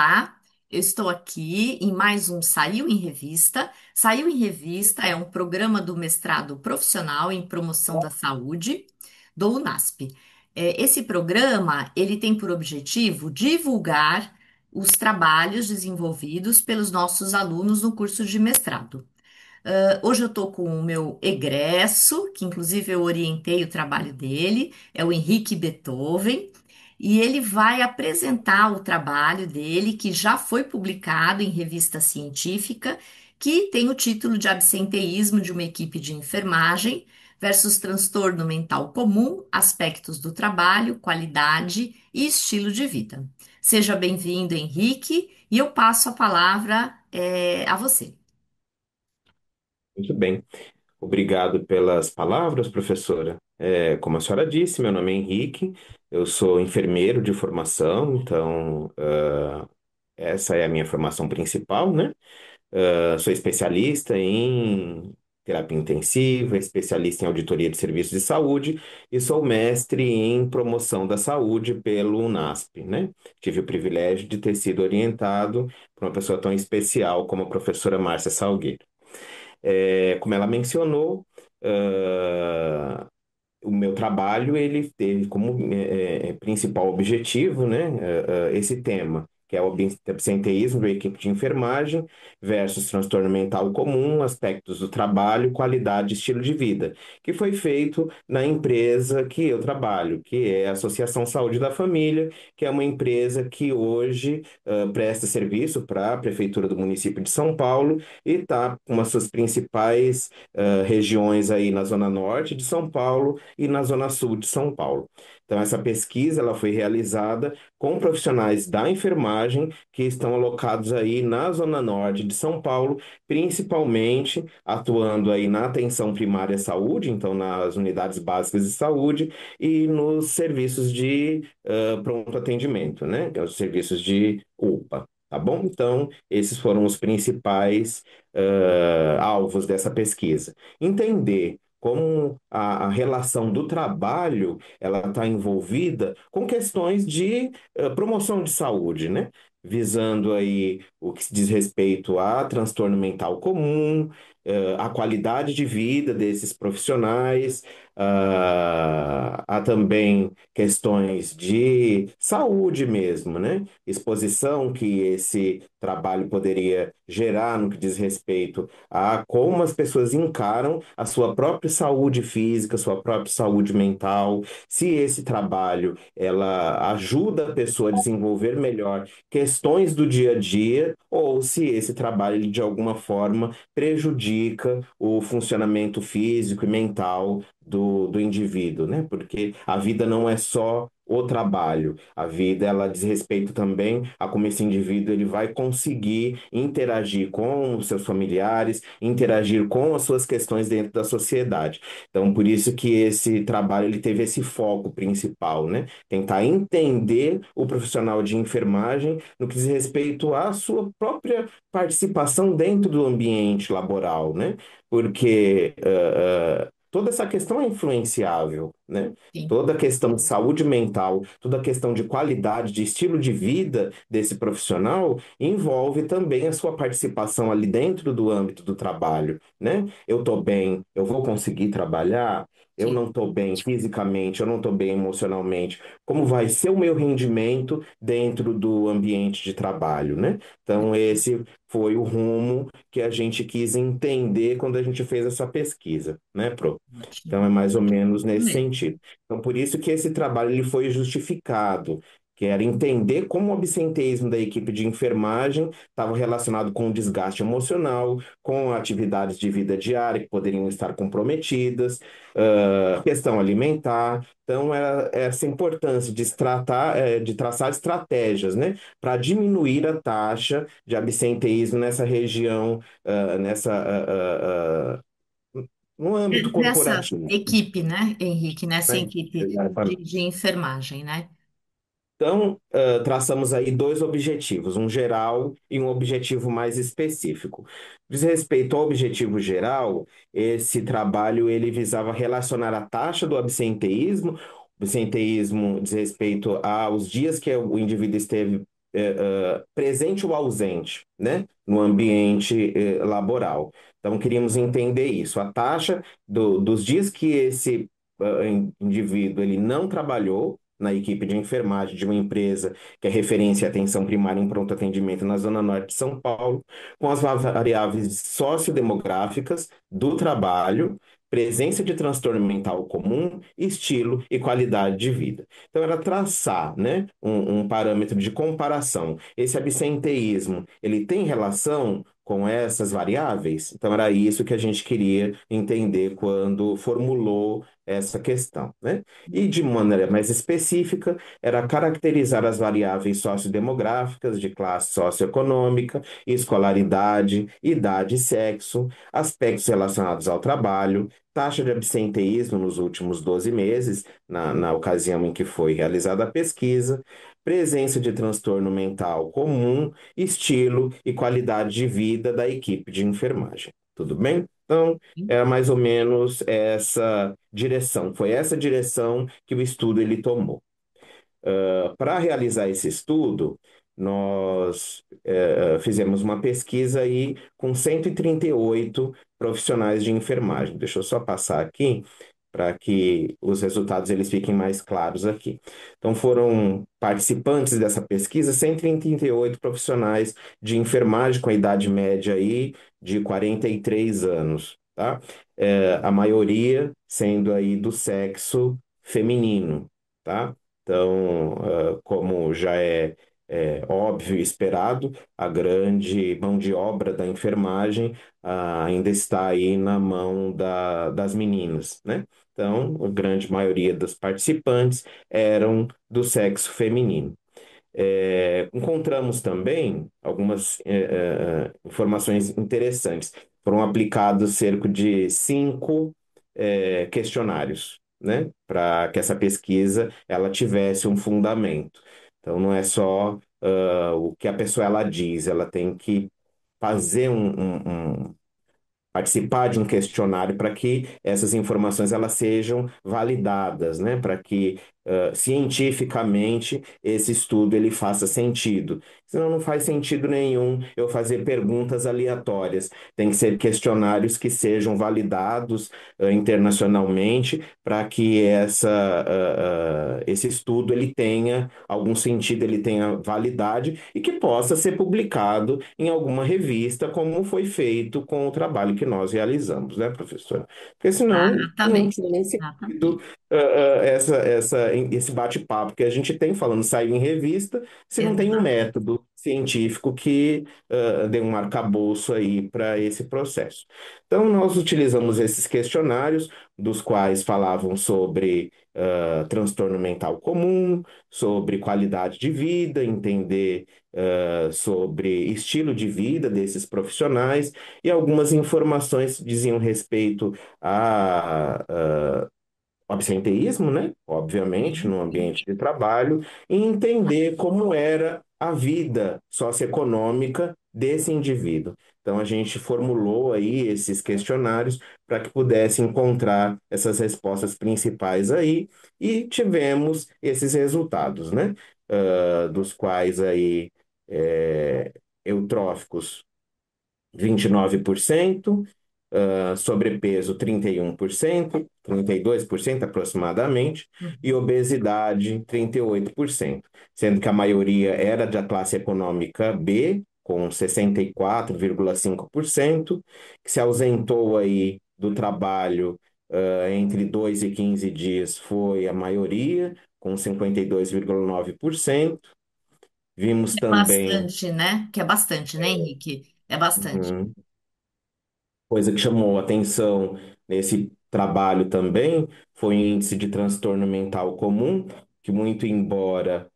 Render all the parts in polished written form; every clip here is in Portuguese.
Olá, eu estou aqui em mais um Saiu em Revista. Saiu em Revista é um programa do mestrado profissional em promoção da saúde do UNASP. Esse programa ele tem por objetivo divulgar os trabalhos desenvolvidos pelos nossos alunos no curso de mestrado. Hoje eu estou com o meu egresso, que inclusive eu orientei o trabalho dele, é o Henrique Beethoven, e ele vai apresentar o trabalho dele, que já foi publicado em revista científica, que tem o título de Absenteísmo de uma equipe de enfermagem versus transtorno mental comum, aspectos do trabalho, qualidade e estilo de vida. Seja bem-vindo, Henrique, e eu passo a palavra, a você. Muito bem. Obrigado pelas palavras, professora. Como a senhora disse, meu nome é Henrique, eu sou enfermeiro de formação, então essa é a minha formação principal, né? Sou especialista em terapia intensiva, especialista em auditoria de serviços de saúde e sou mestre em promoção da saúde pelo UNASP, né? Tive o privilégio de ter sido orientado por uma pessoa tão especial como a professora Márcia Salgueiro. Como ela mencionou, ah, o meu trabalho ele teve como principal objetivo, né, esse tema, que é o absenteísmo da equipe de enfermagem versus transtorno mental comum, aspectos do trabalho, qualidade e estilo de vida, que foi feito na empresa que eu trabalho, que é a Associação Saúde da Família, que é uma empresa que hoje presta serviço para a Prefeitura do município de São Paulo e está com uma das suas principais regiões aí na Zona Norte de São Paulo e na Zona Sul de São Paulo. Então, essa pesquisa ela foi realizada com profissionais da enfermagem que estão alocados aí na Zona Norte de São Paulo, principalmente atuando aí na atenção primária à saúde, então nas unidades básicas de saúde e nos serviços de pronto atendimento, né? Que é os serviços de UPA. Tá bom? Então, esses foram os principais alvos dessa pesquisa. Entender como a relação do trabalho ela está envolvida com questões de promoção de saúde, né? Visando aí o que se diz respeito a transtorno mental comum, a qualidade de vida desses profissionais, há também questões de saúde mesmo, né? Exposição que esse trabalho poderia gerar no que diz respeito a como as pessoas encaram a sua própria saúde física, sua própria saúde mental, se esse trabalho ela ajuda a pessoa a desenvolver melhor questões do dia a dia ou se esse trabalho ele, de alguma forma prejudica o funcionamento físico e mental do indivíduo, né? Porque a vida não é só o trabalho. A vida, ela diz respeito também a como esse indivíduo ele vai conseguir interagir com os seus familiares, interagir com as suas questões dentro da sociedade. Então, por isso que esse trabalho ele teve esse foco principal, né? Tentar entender o profissional de enfermagem no que diz respeito à sua própria participação dentro do ambiente laboral, né? Porque toda essa questão é influenciável, né? Sim. Toda a questão de saúde mental, toda a questão de qualidade, de estilo de vida desse profissional envolve também a sua participação ali dentro do âmbito do trabalho, né? Eu estou bem, eu vou conseguir trabalhar, eu Sim. não estou bem fisicamente, eu não estou bem emocionalmente. Como vai ser o meu rendimento dentro do ambiente de trabalho, né? Então, esse foi o rumo que a gente quis entender quando a gente fez essa pesquisa, né, Pro? Ótimo. Então, é mais ou menos Isso nesse mesmo. sentido. Então, por isso que esse trabalho ele foi justificado, que era entender como o absenteísmo da equipe de enfermagem estava relacionado com o desgaste emocional, com atividades de vida diária que poderiam estar comprometidas, questão alimentar. Então, era essa importância de de traçar estratégias, né, para diminuir a taxa de absenteísmo nessa região, no âmbito Nessa corporativo. equipe, né, Henrique? Nessa Né? equipe Exatamente. de enfermagem, né? Então, traçamos aí dois objetivos, um geral e um objetivo mais específico. Diz respeito ao objetivo geral, esse trabalho ele visava relacionar a taxa do absenteísmo diz respeito aos dias que o indivíduo esteve presente ou ausente, né, no ambiente laboral. Então, queríamos entender isso. A taxa dos dias que esse indivíduo ele não trabalhou na equipe de enfermagem de uma empresa que é referência em atenção primária em pronto atendimento na Zona Norte de São Paulo, com as variáveis sociodemográficas do trabalho, presença de transtorno mental comum, estilo e qualidade de vida. Então, era traçar, né, um parâmetro de comparação. Esse absenteísmo, ele tem relação com essas variáveis? Então, era isso que a gente queria entender quando formulou essa questão, né? E, de maneira mais específica, era caracterizar as variáveis sociodemográficas de classe socioeconômica, escolaridade, idade e sexo, aspectos relacionados ao trabalho, taxa de absenteísmo nos últimos 12 meses, na ocasião em que foi realizada a pesquisa, presença de transtorno mental comum, estilo e qualidade de vida da equipe de enfermagem. Tudo bem? Então, era mais ou menos essa direção. Foi essa direção que o estudo ele tomou. Para realizar esse estudo, nós fizemos uma pesquisa aí com 138 profissionais de enfermagem. Deixa eu só passar aqui para que os resultados eles fiquem mais claros aqui. Então, foram participantes dessa pesquisa 138 profissionais de enfermagem com a idade média aí de 43 anos, tá? A maioria sendo aí do sexo feminino, tá? Então, como já é óbvio e esperado, a grande mão de obra da enfermagem ainda está aí na mão das meninas, né? Então, a grande maioria dos participantes eram do sexo feminino. Encontramos também algumas informações interessantes. Foram aplicados cerca de 5 questionários, né, para que essa pesquisa ela tivesse um fundamento. Então, não é só o que a pessoa ela diz, ela tem que fazer participar de um questionário para que essas informações elas sejam validadas, né? Para que cientificamente esse estudo ele faça sentido. Senão não faz sentido nenhum eu fazer perguntas aleatórias. Tem que ser questionários que sejam validados internacionalmente para que esse estudo ele tenha algum sentido, ele tenha validade e que possa ser publicado em alguma revista, como foi feito com o trabalho que nós realizamos, né, professora? Porque senão não Exatamente. tinha nem sentido Exatamente. esse bate-papo que a gente tem falando, saiu em revista, se não tem um Exato. método científico que dê um arcabouço aí para esse processo. Então, nós utilizamos esses questionários, dos quais falavam sobre transtorno mental comum, sobre qualidade de vida, entender sobre estilo de vida desses profissionais e algumas informações diziam respeito a absenteísmo, né? Obviamente, Sim, no sim. ambiente de trabalho, e entender como era a vida socioeconômica desse indivíduo. Então, a gente formulou aí esses questionários para que pudesse encontrar essas respostas principais aí, e tivemos esses resultados, né? Dos quais aí, eutróficos 29%, sobrepeso 31%, 32% aproximadamente, e obesidade 38%, sendo que a maioria era da classe econômica B, com 64,5%, que se ausentou aí do trabalho entre 2 e 15 dias foi a maioria, com 52,9%. Vimos É também bastante, né? Que é bastante, né, Henrique? É bastante. uhum, coisa que chamou atenção nesse trabalho também foi o índice de transtorno mental comum, que muito embora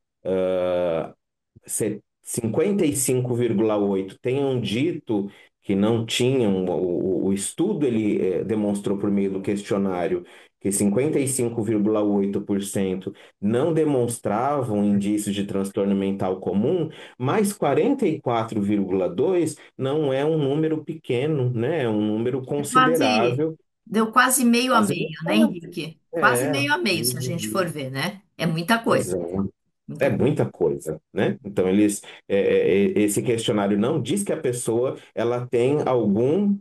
55,8 tenham dito que não tinham, o estudo ele demonstrou por meio do questionário que 55,8% não demonstravam indícios de transtorno mental comum, mas 44,2% não é um número pequeno, né? É um número É quase, considerável, deu quase meio a quase meio, né, metade. Henrique? Quase É, meio a meio, se a gente for uhum, ver, né? É muita coisa. exato. Muita É coisa. muita coisa, né? Então, esse questionário não diz que a pessoa ela tem algum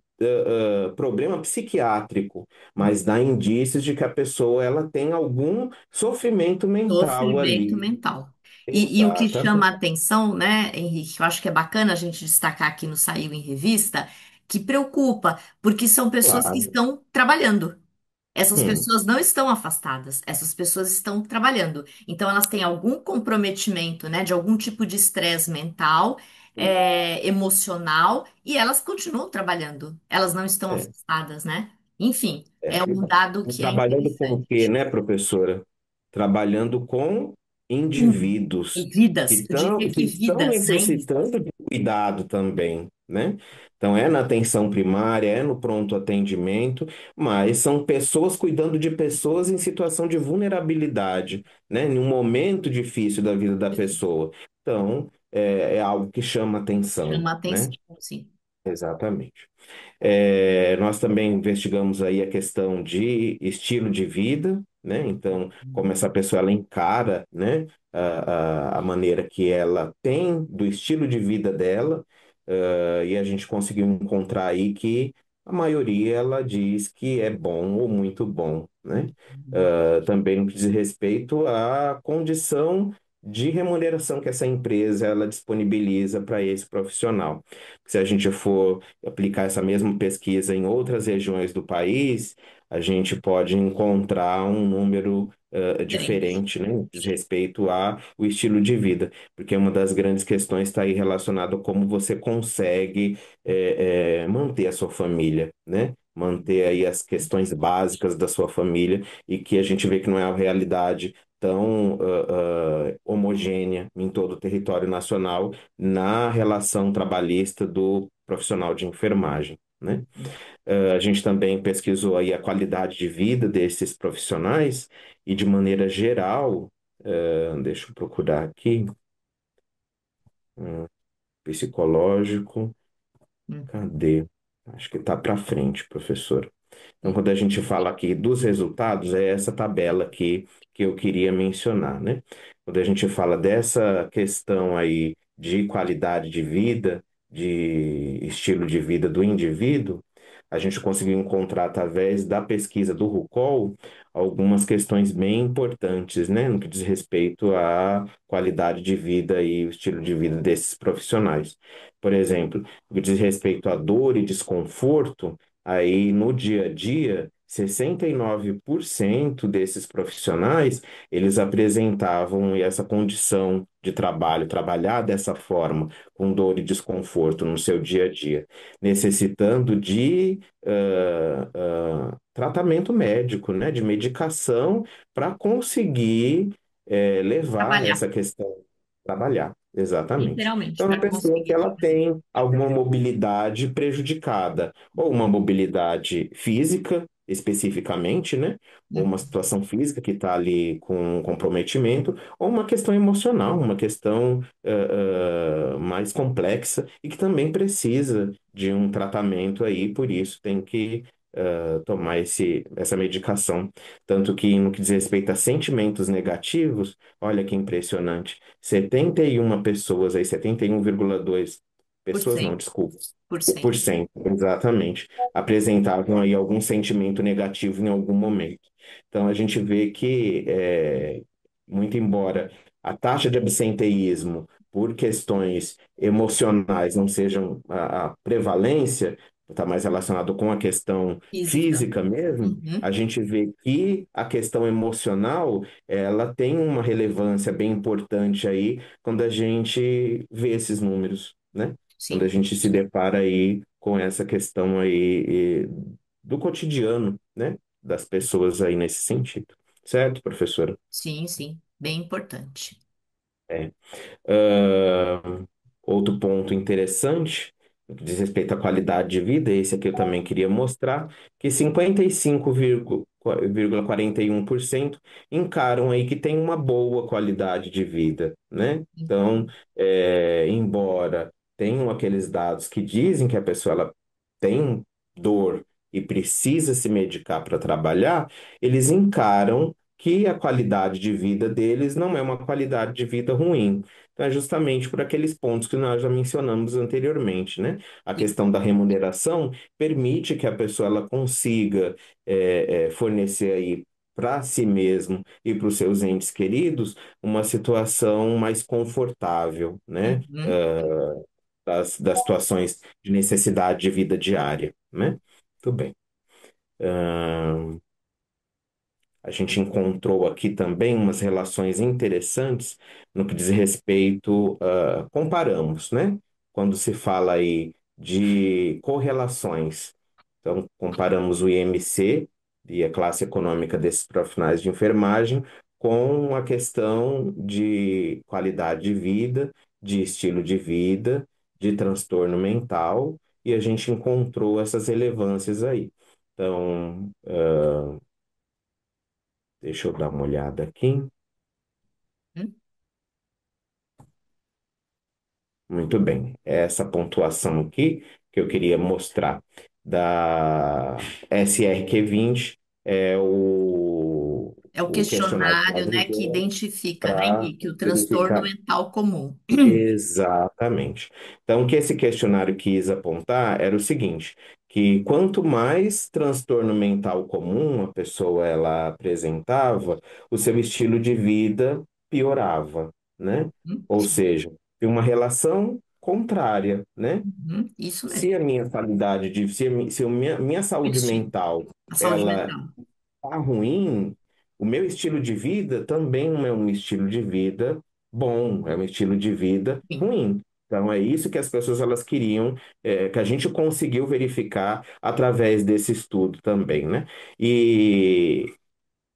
problema psiquiátrico, mas dá indícios de que a pessoa ela tem algum sofrimento mental Sofrimento ali. mental. E o que chama a Exatamente. atenção, né, Henrique, eu acho que é bacana a gente destacar aqui no Saiu em Revista, que preocupa, porque são pessoas que Claro. estão trabalhando. Essas Hum, pessoas não estão afastadas, essas pessoas estão trabalhando. Então, elas têm algum comprometimento, né, de algum tipo de estresse mental, emocional, e elas continuam trabalhando. Elas não estão é, afastadas, né? Enfim, é. é um dado que é Trabalhando com o quê, interessante. né, professora? Trabalhando com E indivíduos vidas, eu diria que que estão vidas, né? necessitando de cuidado também, né? Então, é na atenção primária, é no pronto atendimento, mas são pessoas cuidando de pessoas em situação de vulnerabilidade, né? Em um momento difícil da vida da pessoa. Então, é algo que chama atenção, Chama né? atenção, sim. Exatamente. Nós também investigamos aí a questão de estilo de vida, né? Então, como essa pessoa ela encara, né, a maneira que ela tem do estilo de vida dela, e a gente conseguiu encontrar aí que a maioria ela diz que é bom ou muito bom, né? Também no que diz respeito à condição de remuneração que essa empresa ela disponibiliza para esse profissional. Se a gente for aplicar essa mesma pesquisa em outras regiões do país, a gente pode encontrar um número Diferente. diferente, né, no que diz respeito a o estilo de vida, porque uma das grandes questões está aí relacionada a como você consegue manter a sua família, né? Manter aí as questões básicas da sua família e que a gente vê que não é a realidade tão homogênea em todo o território nacional na relação trabalhista do profissional de enfermagem, né? A gente também pesquisou aí a qualidade de vida desses profissionais e, de maneira geral, deixa eu procurar aqui, psicológico, Uhum. cadê? Acho que está para frente, professor. Então, quando a gente Interessante. fala aqui dos resultados, é essa tabela aqui que eu queria mencionar, né? Quando a gente fala dessa questão aí de qualidade de vida, de estilo de vida do indivíduo, a gente conseguiu encontrar através da pesquisa do RUCOL algumas questões bem importantes, né, no que diz respeito à qualidade de vida e o estilo de vida desses profissionais. Por exemplo, no que diz respeito à dor e desconforto, aí, no dia a dia, 69% desses profissionais, eles apresentavam essa condição de trabalho, trabalhar dessa forma, com dor e desconforto no seu dia a dia, necessitando de tratamento médico, né, de medicação para conseguir levar Trabalhar, essa questão, trabalhar, exatamente. literalmente, Então, é uma para pessoa que conseguir ela trabalhar. tem alguma mobilidade prejudicada, ou uma mobilidade física, especificamente, né? Ou uma Uhum. situação física que está ali com comprometimento, ou uma questão emocional, uma questão mais complexa e que também precisa de um tratamento aí, por isso tem que tomar essa medicação. Tanto que, no que diz respeito a sentimentos negativos, olha que impressionante. 71 pessoas, aí 71,2 Por pessoas, não, cento. desculpa, Por por cento. cento, exatamente, apresentavam aí algum sentimento negativo em algum momento. Então, a gente vê que, muito embora a taxa de absenteísmo por questões emocionais não sejam a prevalência, está mais relacionado com a questão Física. física mesmo, a Uhum. gente vê que a questão emocional ela tem uma relevância bem importante aí quando a gente vê esses números, né? Quando a Sim, gente se depara aí com essa questão aí do cotidiano, né? Das pessoas aí nesse sentido. Certo, professora? sim, sim. Bem importante. É. Ah, outro ponto interessante, no que diz respeito à qualidade de vida, esse aqui eu também queria mostrar, que 55,41% encaram aí que tem uma boa qualidade de vida, né? Então, embora tenham aqueles dados que dizem que a pessoa ela tem dor e precisa se medicar para trabalhar, eles encaram que a qualidade de vida deles não é uma qualidade de vida ruim. Então, é justamente por aqueles pontos que nós já mencionamos anteriormente, né? A E- questão da remuneração permite que a pessoa ela consiga fornecer aí para si mesmo e para os seus entes queridos uma situação mais confortável, né? Uhum, Das situações de necessidade de vida diária, né? Muito bem. A gente encontrou aqui também umas relações interessantes no que diz respeito, comparamos, né? Quando se fala aí de correlações. Então, comparamos o IMC e a classe econômica desses profissionais de enfermagem com a questão de qualidade de vida, de estilo de vida, de transtorno mental, e a gente encontrou essas relevâncias aí. Então, deixa eu dar uma olhada aqui. uhum. Muito bem. Essa pontuação aqui que eu queria mostrar da SRQ-20 é É o o questionário que questionário, nós né, que usamos identifica, né, para Henrique, o transtorno verificar mental comum. exatamente. Então, o que esse questionário quis apontar era o seguinte, que quanto mais transtorno mental comum a pessoa ela apresentava, o seu estilo de vida piorava, né? Ou Sim. seja, tem uma relação contrária, né? Uhum, isso Se mesmo. a minha qualidade de, se a minha saúde Isso. mental A saúde ela mental. tá ruim, o meu estilo de vida também não é um estilo de vida bom, é um estilo de vida Sim. ruim. Então é isso que as pessoas elas queriam, que a gente conseguiu verificar através desse estudo também, né? E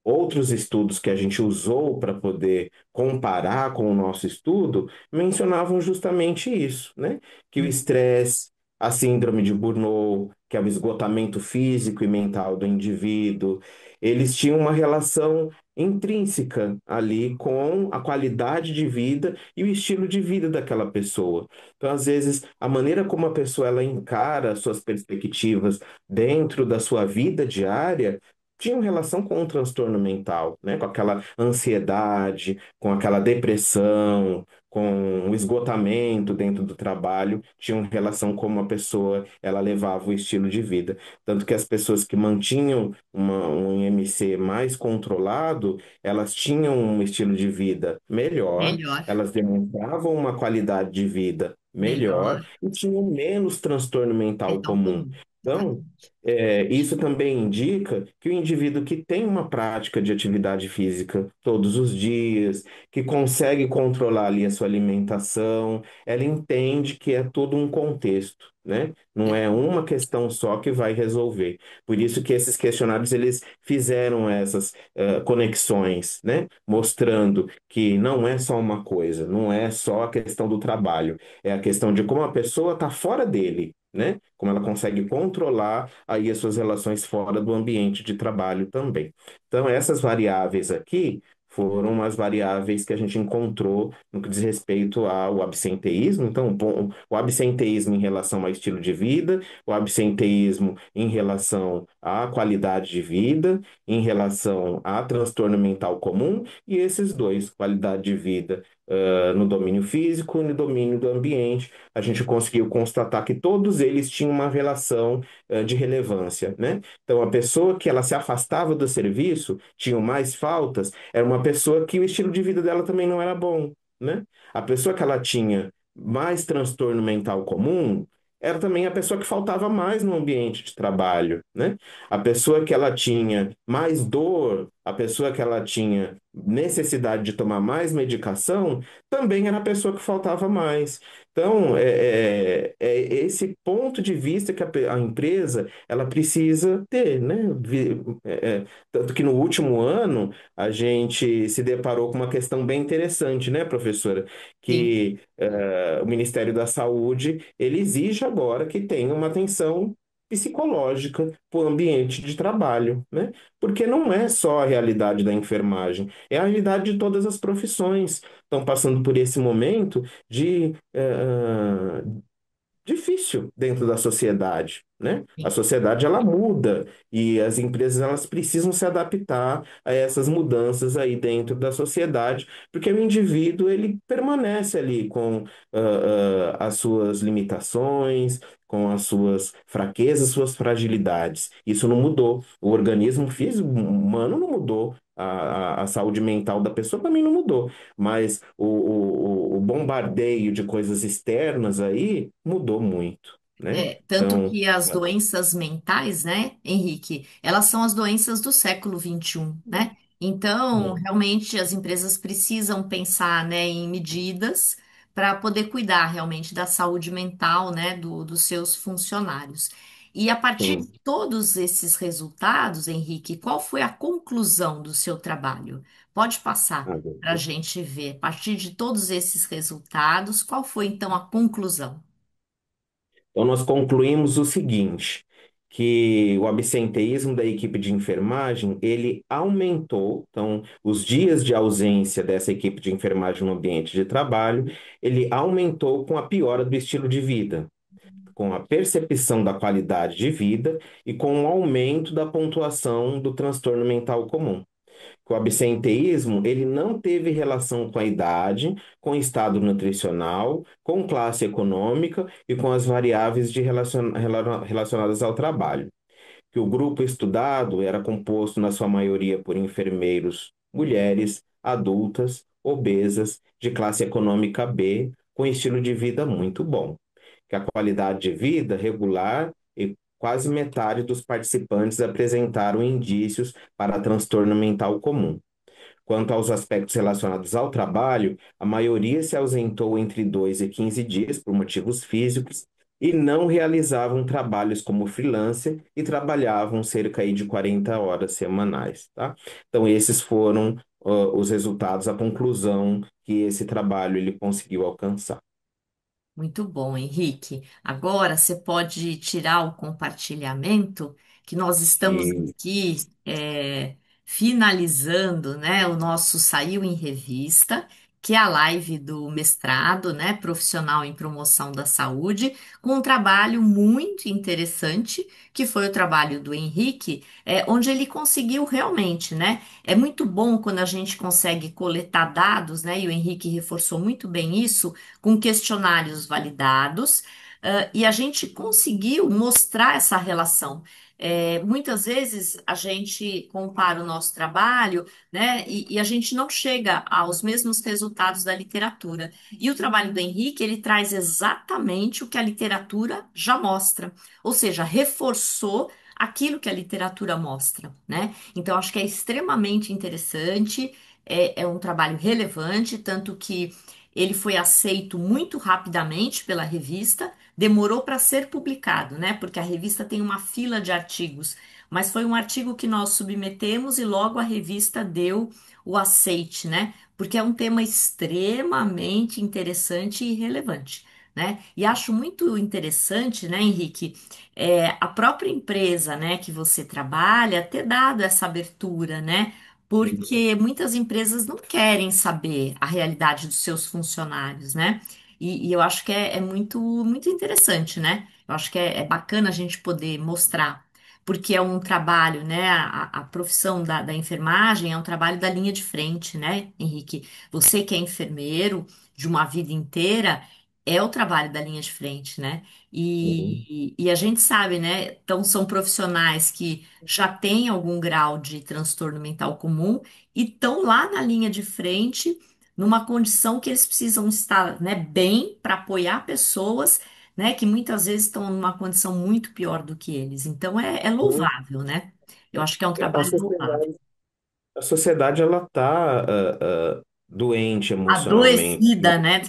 outros estudos que a gente usou para poder comparar com o nosso estudo mencionavam justamente isso, né? Que o Uhum. estresse, a síndrome de Burnout, que é o esgotamento físico e mental do indivíduo, eles tinham uma relação intrínseca ali com a qualidade de vida e o estilo de vida daquela pessoa. Então, às vezes, a maneira como a pessoa ela encara as suas perspectivas dentro da sua vida diária tinham relação com o transtorno mental, né? Com aquela ansiedade, com aquela depressão, com o esgotamento dentro do trabalho, tinham relação com uma pessoa, ela levava o estilo de vida. Tanto que as pessoas que mantinham um IMC mais controlado, elas tinham um estilo de vida melhor, Melhor. elas demonstravam uma qualidade de vida melhor Melhor. e tinham menos transtorno mental Mental comum. comum. Então, Exatamente. isso também indica que o indivíduo que tem uma prática de atividade física todos os dias, que consegue controlar ali a sua alimentação, ela entende que é todo um contexto, né? Não É. é uma questão só que vai resolver. Por isso que esses questionários eles fizeram essas conexões, né? Mostrando que não é só uma coisa, não é só a questão do trabalho, é a questão de como a pessoa está fora dele, né? Como ela consegue controlar aí as suas relações fora do ambiente de trabalho também. Então, essas variáveis aqui foram as variáveis que a gente encontrou no que diz respeito ao absenteísmo. Então, bom, o absenteísmo em relação ao estilo de vida, o absenteísmo em relação à qualidade de vida, em relação a transtorno mental comum, e esses dois, qualidade de vida, no domínio físico e no domínio do ambiente, a gente conseguiu constatar que todos eles tinham uma relação, de relevância, né? Então, a pessoa que ela se afastava do serviço, tinha mais faltas, era uma pessoa que o estilo de vida dela também não era bom, né? A pessoa que ela tinha mais transtorno mental comum, era também a pessoa que faltava mais no ambiente de trabalho, né? A pessoa que ela tinha mais dor, a pessoa que ela tinha necessidade de tomar mais medicação, também era a pessoa que faltava mais. Então, é esse ponto de vista que a empresa ela precisa ter, né? Tanto que no último ano a gente se deparou com uma questão bem interessante, né, professora? Sim. Que o Ministério da Saúde ele exige agora que tenha uma atenção psicológica para o ambiente de trabalho, né? Porque não é só a realidade da enfermagem, é a realidade de todas as profissões estão passando por esse momento de difícil dentro da sociedade, né? A sociedade ela muda e as empresas elas precisam se adaptar a essas mudanças aí dentro da sociedade, porque o indivíduo ele permanece ali com as suas limitações, com as suas fraquezas, suas fragilidades. Isso não mudou. O organismo físico humano não mudou. A saúde mental da pessoa também não mudou. Mas o bombardeio de coisas externas aí mudou muito, né? Tanto Então, que as doenças mentais, né, Henrique, elas são as doenças do século XXI, né? Então, realmente, as empresas precisam pensar, né, em medidas para poder cuidar realmente da saúde mental, né, dos seus funcionários. E a partir de sim. todos esses resultados, Henrique, qual foi a conclusão do seu trabalho? Pode passar Ah, para a gente ver. A partir de todos esses resultados, qual foi então a conclusão? Então, nós concluímos o seguinte, que o absenteísmo da equipe de enfermagem, ele aumentou, então, os dias de ausência dessa equipe de enfermagem no ambiente de trabalho, ele aumentou com a piora do estilo de vida, com a percepção da qualidade de vida e com o aumento da pontuação do transtorno mental comum. Que o absenteísmo, ele não teve relação com a idade, com o estado nutricional, com classe econômica e com as variáveis relacionadas ao trabalho. Que o grupo estudado era composto, na sua maioria, por enfermeiros, mulheres, adultas, obesas, de classe econômica B, com estilo de vida muito bom. Que a qualidade de vida regular e quase metade dos participantes apresentaram indícios para transtorno mental comum. Quanto aos aspectos relacionados ao trabalho, a maioria se ausentou entre 2 e 15 dias por motivos físicos e não realizavam trabalhos como freelancer e trabalhavam cerca aí de 40 horas semanais, tá? Então, esses foram, os resultados, a conclusão que esse trabalho ele conseguiu alcançar. Muito bom, Henrique. Agora você pode tirar o compartilhamento, que nós estamos E, aqui finalizando, né, o nosso Saiu em Revista, que é a live do mestrado, né, profissional em promoção da saúde, com um trabalho muito interessante, que foi o trabalho do Henrique, onde ele conseguiu realmente, né? É muito bom quando a gente consegue coletar dados, né? E o Henrique reforçou muito bem isso com questionários validados, e a gente conseguiu mostrar essa relação. Muitas vezes a gente compara o nosso trabalho, né, e a gente não chega aos mesmos resultados da literatura. E o trabalho do Henrique, ele traz exatamente o que a literatura já mostra, ou seja, reforçou aquilo que a literatura mostra, né? Então, acho que é extremamente interessante, é um trabalho relevante, tanto que ele foi aceito muito rapidamente pela revista, demorou para ser publicado, né? Porque a revista tem uma fila de artigos, mas foi um artigo que nós submetemos e logo a revista deu o aceite, né? Porque é um tema extremamente interessante e relevante, né? E acho muito interessante, né, Henrique, a própria empresa, né, que você trabalha ter dado essa abertura, né? Porque muitas empresas não querem saber a realidade dos seus funcionários, né? E eu acho que é muito, muito interessante, né? Eu acho que é bacana a gente poder mostrar, porque é um trabalho, né? A profissão da enfermagem é um trabalho da linha de frente, né, Henrique? Você que é enfermeiro de uma vida inteira, é o trabalho da linha de frente, né? E a gente sabe, né? Então, são profissionais que já têm algum grau de transtorno mental comum e estão lá na linha de frente, numa condição que eles precisam estar, né, bem para apoiar pessoas, né, que muitas vezes estão numa condição muito pior do que eles. Então, é louvável, né? Eu acho que é um a trabalho louvável. sociedade, a sociedade ela está doente emocionalmente Adoecida, né?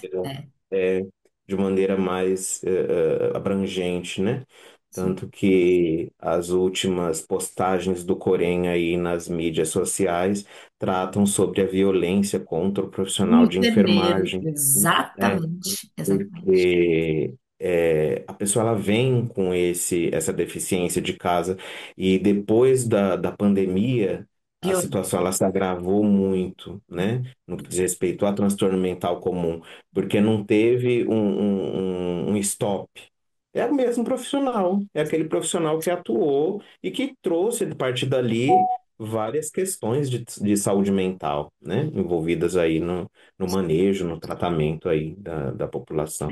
É, é, de maneira mais abrangente, né? sim. Tanto que as últimas postagens do Corém aí nas mídias sociais tratam sobre a violência contra o O profissional de enfermeiro, enfermagem, né? exatamente, exatamente. Porque a pessoa ela vem com essa deficiência de casa e depois da pandemia a Pior. situação ela se agravou muito, né? No que diz respeito a transtorno mental comum, porque não teve um stop. é o mesmo profissional, é aquele profissional que atuou e que trouxe, a partir dali, várias questões de saúde mental, né, envolvidas aí no manejo, no tratamento aí da população.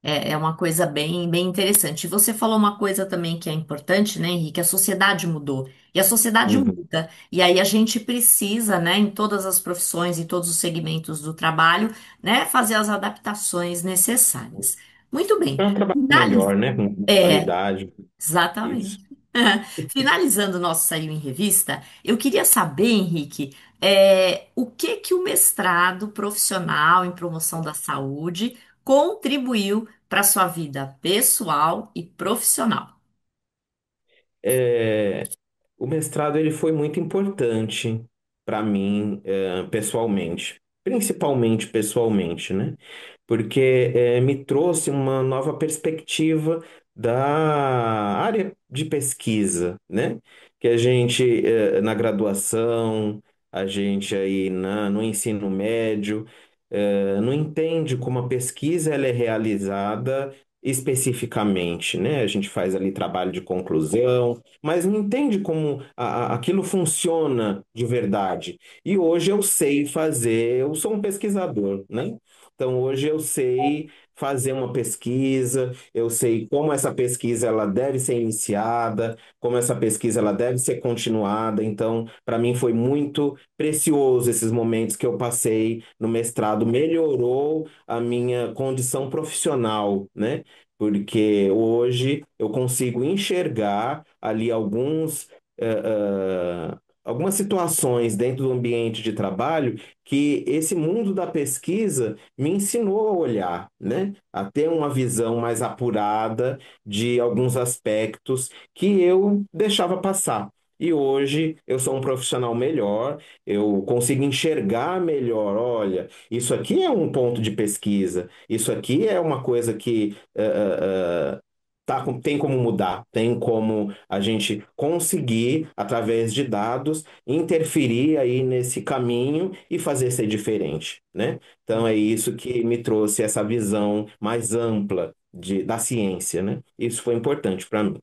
É, é uma coisa bem interessante. E você falou uma coisa também que é importante, né, Henrique? A sociedade mudou. E a sociedade Uhum. muda. E aí a gente precisa, né, em todas as profissões, em todos os segmentos do trabalho, né, fazer as adaptações necessárias. Muito bem. Para um trabalho Finaliz- melhor, né, com É, qualidade, isso. exatamente. Finalizando o nosso Saiu em Revista, eu queria saber, Henrique, o que que o mestrado profissional em promoção da saúde contribuiu para a sua vida pessoal e profissional? É, o mestrado ele foi muito importante para mim, pessoalmente, principalmente pessoalmente, né? Porque me trouxe uma nova perspectiva da área de pesquisa, né? Que a gente, na graduação, a gente aí no ensino médio, não entende como a pesquisa ela é realizada especificamente, né? A gente faz ali trabalho de conclusão, mas não entende como aquilo funciona de verdade. E hoje eu sei fazer, eu sou um pesquisador, né? Então hoje eu sei fazer uma pesquisa, eu sei como essa pesquisa ela deve ser iniciada, como essa pesquisa ela deve ser continuada. Então, para mim foi muito precioso esses momentos que eu passei no mestrado, melhorou a minha condição profissional, né? Porque hoje eu consigo enxergar ali algumas situações dentro do ambiente de trabalho que esse mundo da pesquisa me ensinou a olhar, né? A ter uma visão mais apurada de alguns aspectos que eu deixava passar. E hoje eu sou um profissional melhor, eu consigo enxergar melhor. Olha, isso aqui é um ponto de pesquisa, isso aqui é uma coisa que tem como mudar, tem como a gente conseguir, através de dados, interferir aí nesse caminho e fazer ser diferente, né? Então é isso que me trouxe essa visão mais ampla da ciência, né? Isso foi importante para mim.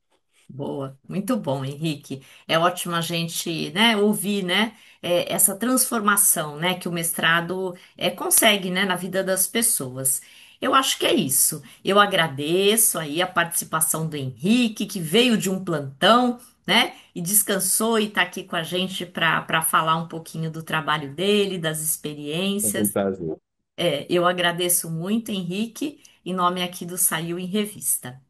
Boa, muito bom, Henrique. É ótimo a gente, né, ouvir, né, essa transformação, né, que o mestrado consegue, né, na vida das pessoas. Eu acho que é isso. Eu agradeço aí a participação do Henrique, que veio de um plantão, né, e descansou e está aqui com a gente para falar um pouquinho do trabalho dele, das Foi um experiências. prazer. Eu agradeço muito, Henrique, em nome aqui do Saiu em Revista.